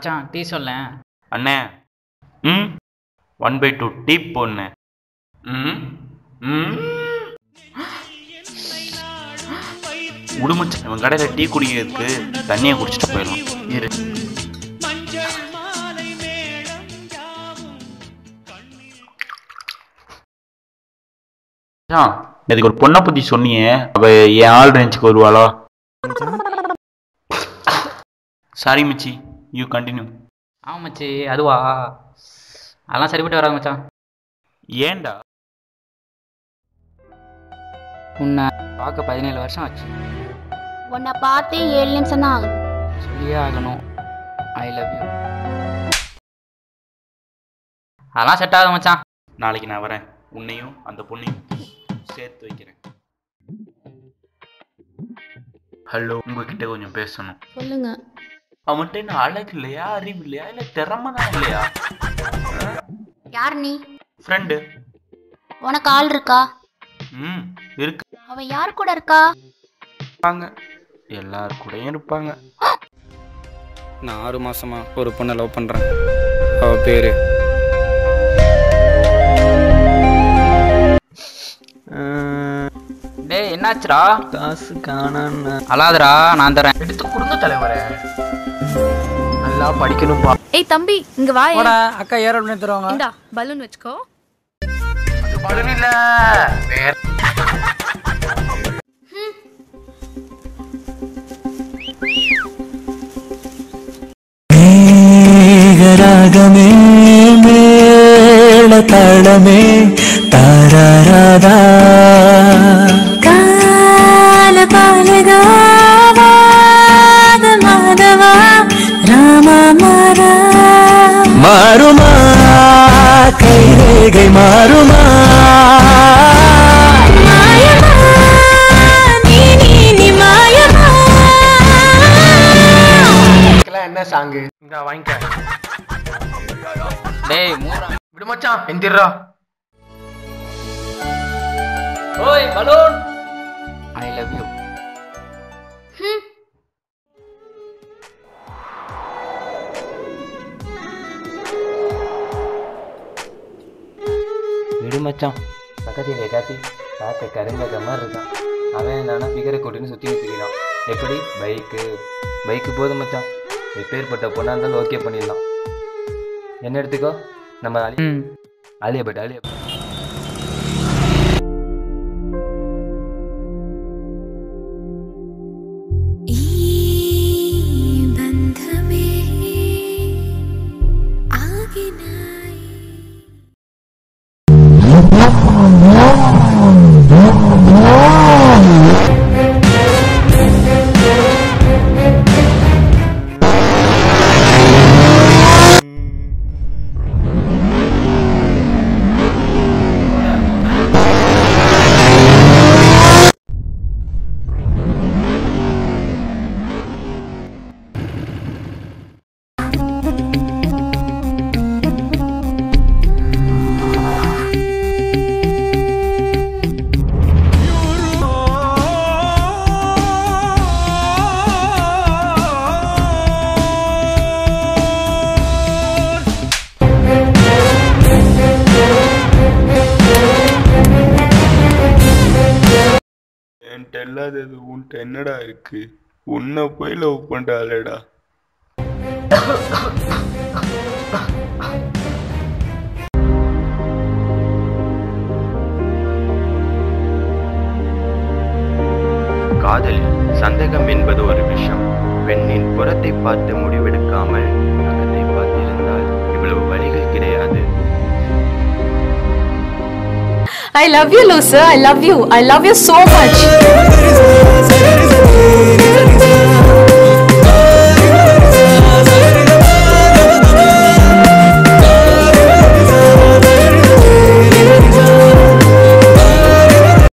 மச்சான் டீ சொல்லேன். அண்ணே 1/2 டீ போண்ணே. உடுமச்சான் இவன் கடையில் டீ குடிக்கிறதுக்கு தண்ணியை குடிச்சிட்டு போயிடலாம் இரு. இதுக்கு ஒரு பொண்ணை பத்தி சொன்னியே, அவ என் ஆள் ரேஞ்சுக்கு வருவாளா? சாரி மச்சி, யூ கண்டினியூ. ஆமாம் மச்சி, அதுவா? அதெல்லாம் சரிப்பட்டு வராது மச்சான். ஏண்டா? உன்னை பார்க்க 17 வருஷம் ஆச்சு. உன்னை பார்த்தே 7 நிமிஷம் தான் ஆகுது. சொல்லியே ஆகணும், ஐ லவ் யூ. அதெல்லாம் செட் ஆகுது மச்சான். நாளைக்கு நான் வரேன், உன்னையும் அந்த பொண்ணையும் சேர்த்து வைக்கிறேன். ஹலோ, உங்ககிட்ட கொஞ்சம் பேசணும். சொல்லுங்க. அவன்கிட்ட என்ன அழகு இல்லையா, அறிவு இல்லையா, இல்ல திறமை தான் இல்லையா? யார் நீ? ஃப்ரெண்டு. உனக்கு ஆள் இருக்கா? இருக்கு. அவ யார் கூட இருக்கா? எல்லார் கூடயும் இருப்பாங்க. நான் 6 மாசமா ஒரு பொண்ணை லவ் பண்றேன். அவ பேரு டேய் என்னாச்சுடா? காசு காணான்னு. அழாதடா, நான் தரேன். எடுத்து கொடுங்க தலைவரே, நல்லா படிக்கணும்பா. ஏய் தம்பி, இங்க வா. அக்கா ஏற பண்ணி தருவாங்க. இந்தா பலூன் வச்சுக்கோ. அது பலூன் இல்ல, வேற. ராகமே மேள தாளமே தாராராதா கால பாலகாவா மாதவா ராமா மாரா மாறுமா கைரேகை மாறுமா என்ன சாங்கு இங்க வாங்கிக்க. டேய் மூரா விடு மச்சான், எந்திரா. ஓய் பலூன், ஐ லவ் யூ. விடு மச்சான். பக்கத்தில் காத்தி பார்க்க கருங்கக்க மாதிரி இருக்கான். அவன் என்னன்னா ஃபிகரை கூட்டின்னு சுற்றி நிற்கிறான். எப்படி? பைக்கு போதும் மச்சான். எப்பேற்பட்ட பொண்ணாக இருந்தாலும் ஓகே பண்ணிடலாம். என்ன எடுத்துக்கோ, நம்ம ஆலியா பட் இல்லாதது உன்ட்ட என்னடா இருக்கு? உன்னை போய் லவ் பண்றாளேடா. காதலில் சந்தேகம் என்பது ஒரு விஷயம். பெண்ணின் புறத்தை பார்த்து முடிவெடுக்காமல் அகத்தை பார்த்திருந்தால் இவ்வளவு வழிகள் கிடையாது. I love you, Lucer. I love you. I love you so much.